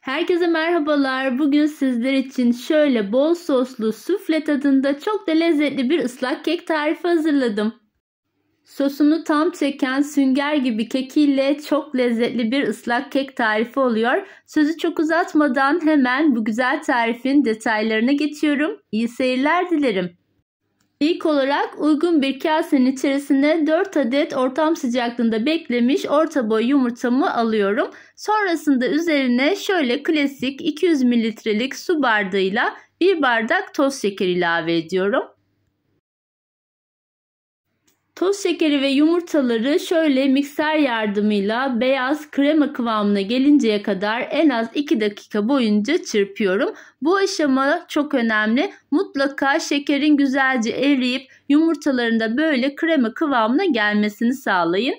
Herkese merhabalar. Bugün sizler için şöyle bol soslu sufle tadında çok da lezzetli bir ıslak kek tarifi hazırladım. Sosunu tam çeken sünger gibi kekiyle çok lezzetli bir ıslak kek tarifi oluyor. Sözü çok uzatmadan hemen bu güzel tarifin detaylarına geçiyorum. İyi seyirler dilerim. İlk olarak uygun bir kasenin içerisine 4 adet ortam sıcaklığında beklemiş orta boy yumurtamı alıyorum. Sonrasında üzerine şöyle klasik 200 mililitrelik su bardağıyla 1 bardak toz şeker ilave ediyorum. Toz şekeri ve yumurtaları şöyle mikser yardımıyla beyaz krema kıvamına gelinceye kadar en az 2 dakika boyunca çırpıyorum. Bu aşama çok önemli. Mutlaka şekerin güzelce eriyip yumurtaların da böyle krema kıvamına gelmesini sağlayın.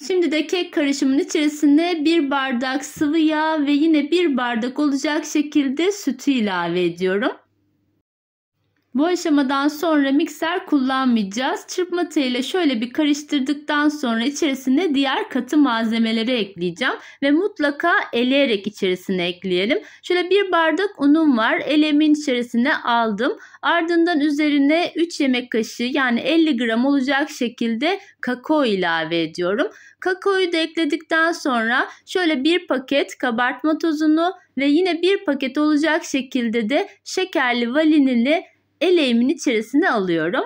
Şimdi de kek karışımının içerisine 1 bardak sıvı yağ ve yine 1 bardak olacak şekilde sütü ilave ediyorum. Bu aşamadan sonra mikser kullanmayacağız. Çırpma teliyle şöyle bir karıştırdıktan sonra içerisine diğer katı malzemeleri ekleyeceğim. Ve mutlaka eleyerek içerisine ekleyelim. Şöyle 1 bardak unum var. Elemin içerisine aldım. Ardından üzerine 3 yemek kaşığı yani 50 gram olacak şekilde kakao ilave ediyorum. Kakaoyu da ekledikten sonra şöyle 1 paket kabartma tozunu ve yine 1 paket olacak şekilde de şekerli vanilini eleğimin içerisine alıyorum.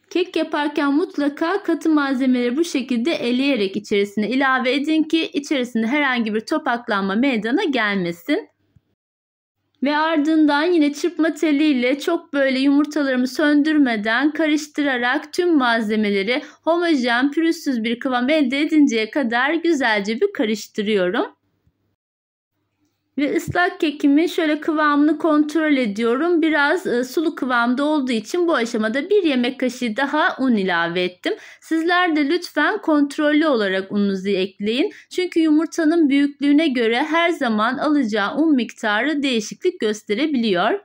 Kek yaparken mutlaka katı malzemeleri bu şekilde eleyerek içerisine ilave edin ki içerisinde herhangi bir topaklanma meydana gelmesin. Ve ardından yine çırpma teliyle çok böyle yumurtalarımı söndürmeden karıştırarak tüm malzemeleri homojen pürüzsüz bir kıvam elde edinceye kadar güzelce bir karıştırıyorum. Ve ıslak kekimin şöyle kıvamını kontrol ediyorum. Biraz sulu kıvamda olduğu için bu aşamada 1 yemek kaşığı daha un ilave ettim. Sizler de lütfen kontrollü olarak ununuzu ekleyin. Çünkü yumurtanın büyüklüğüne göre her zaman alacağı un miktarı değişiklik gösterebiliyor.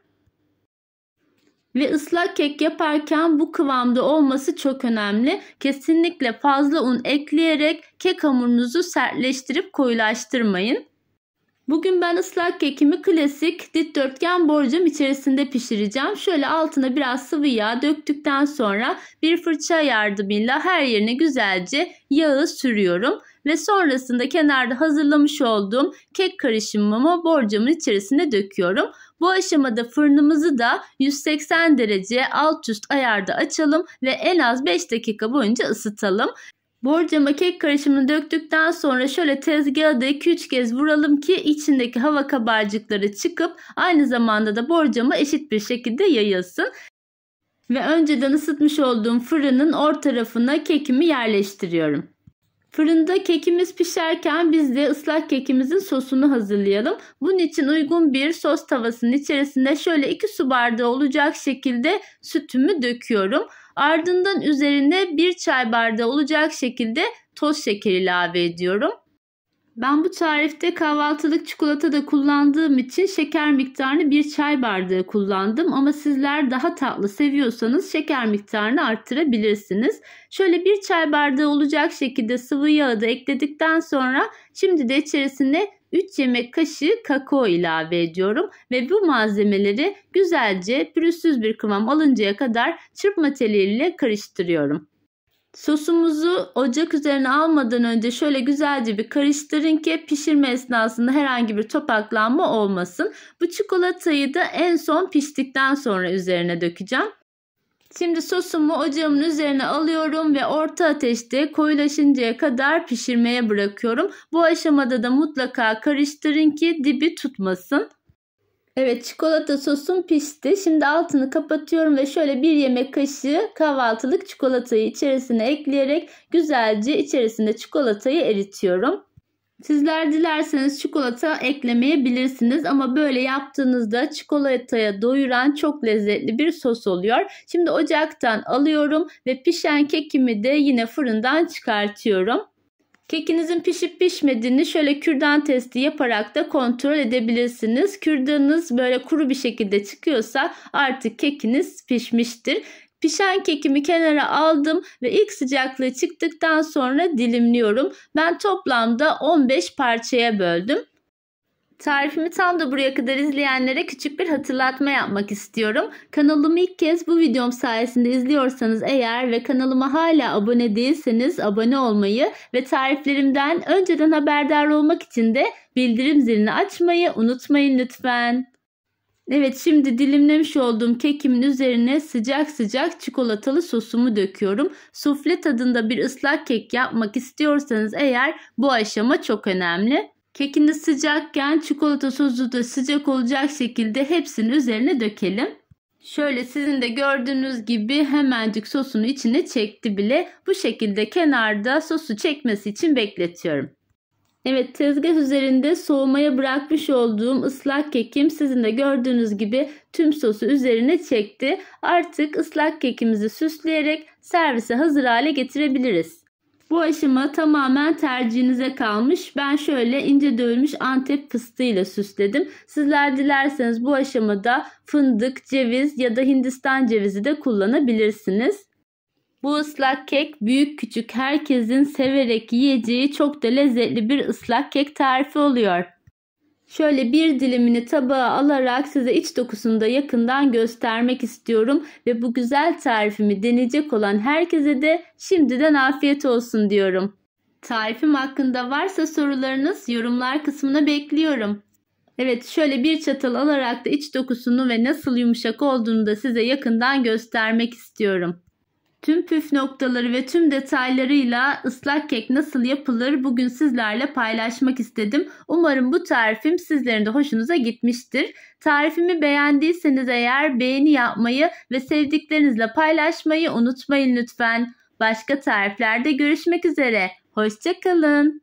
Ve ıslak kek yaparken bu kıvamda olması çok önemli. Kesinlikle fazla un ekleyerek kek hamurunuzu sertleştirip koyulaştırmayın. Bugün ben ıslak kekimi klasik dikdörtgen borcam içerisinde pişireceğim. Şöyle altına biraz sıvı yağ döktükten sonra bir fırça yardımıyla her yerine güzelce yağı sürüyorum. Ve sonrasında kenarda hazırlamış olduğum kek karışımımı borcamın içerisine döküyorum. Bu aşamada fırınımızı da 180 derece alt üst ayarda açalım ve en az 5 dakika boyunca ısıtalım. Borcama kek karışımını döktükten sonra şöyle tezgahı da 2-3 kez vuralım ki içindeki hava kabarcıkları çıkıp aynı zamanda da borcama eşit bir şekilde yayılsın. Ve önceden ısıtmış olduğum fırının orta tarafına kekimi yerleştiriyorum. Fırında kekimiz pişerken biz de ıslak kekimizin sosunu hazırlayalım. Bunun için uygun bir sos tavasının içerisinde şöyle 2 su bardağı olacak şekilde sütümü döküyorum. Ardından üzerine 1 çay bardağı olacak şekilde toz şeker ilave ediyorum. Ben bu tarifte kahvaltılık çikolata da kullandığım için şeker miktarını 1 çay bardağı kullandım. Ama sizler daha tatlı seviyorsanız şeker miktarını arttırabilirsiniz. Şöyle 1 çay bardağı olacak şekilde sıvı yağı da ekledikten sonra şimdi de içerisine 3 yemek kaşığı kakao ilave ediyorum. Ve bu malzemeleri güzelce pürüzsüz bir kıvam alıncaya kadar çırpma teliyle karıştırıyorum. Sosumuzu ocak üzerine almadan önce şöyle güzelce bir karıştırın ki pişirme esnasında herhangi bir topaklanma olmasın. Bu çikolatayı da en son piştikten sonra üzerine dökeceğim. Şimdi sosumu ocağımın üzerine alıyorum ve orta ateşte koyulaşıncaya kadar pişirmeye bırakıyorum. Bu aşamada da mutlaka karıştırın ki dibi tutmasın. Evet, çikolata sosum pişti. Şimdi altını kapatıyorum ve şöyle 1 yemek kaşığı kahvaltılık çikolatayı içerisine ekleyerek güzelce içerisinde çikolatayı eritiyorum. Sizler dilerseniz çikolata eklemeyebilirsiniz ama böyle yaptığınızda çikolataya doyuran çok lezzetli bir sos oluyor. Şimdi ocaktan alıyorum ve pişen kekimi de yine fırından çıkartıyorum. Kekinizin pişip pişmediğini şöyle kürdan testi yaparak da kontrol edebilirsiniz. Kürdanınız böyle kuru bir şekilde çıkıyorsa artık kekiniz pişmiştir. Pişen kekimi kenara aldım ve ilk sıcaklığı çıktıktan sonra dilimliyorum. Ben toplamda 15 parçaya böldüm. Tarifimi tam da buraya kadar izleyenlere küçük bir hatırlatma yapmak istiyorum. Kanalımı ilk kez bu videom sayesinde izliyorsanız eğer ve kanalıma hala abone değilseniz abone olmayı ve tariflerimden önceden haberdar olmak için de bildirim zilini açmayı unutmayın lütfen. Evet, şimdi dilimlemiş olduğum kekimin üzerine sıcak sıcak çikolatalı sosumu döküyorum. Sufle tadında bir ıslak kek yapmak istiyorsanız eğer bu aşama çok önemli. Kekiniz sıcakken çikolata sosu da sıcak olacak şekilde hepsini üzerine dökelim. Şöyle sizin de gördüğünüz gibi hemencik sosunu içine çekti bile. Bu şekilde kenarda sosu çekmesi için bekletiyorum. Evet, tezgah üzerinde soğumaya bırakmış olduğum ıslak kekim sizin de gördüğünüz gibi tüm sosu üzerine çekti. Artık ıslak kekimizi süsleyerek servise hazır hale getirebiliriz. Bu aşama tamamen tercihinize kalmış. Ben şöyle ince dövülmüş Antep fıstığıyla süsledim. Sizler dilerseniz bu aşamada fındık, ceviz ya da Hindistan cevizi de kullanabilirsiniz. Bu ıslak kek büyük küçük herkesin severek yiyeceği çok da lezzetli bir ıslak kek tarifi oluyor. Şöyle bir dilimini tabağa alarak size iç dokusunu da yakından göstermek istiyorum ve bu güzel tarifimi deneyecek olan herkese de şimdiden afiyet olsun diyorum. Tarifim hakkında varsa sorularınız yorumlar kısmına bekliyorum. Evet, şöyle bir çatal alarak da iç dokusunu ve nasıl yumuşak olduğunu da size yakından göstermek istiyorum. Tüm püf noktaları ve tüm detaylarıyla ıslak kek nasıl yapılır bugün sizlerle paylaşmak istedim. Umarım bu tarifim sizlerin de hoşunuza gitmiştir. Tarifimi beğendiyseniz eğer beğeni yapmayı ve sevdiklerinizle paylaşmayı unutmayın lütfen. Başka tariflerde görüşmek üzere. Hoşça kalın.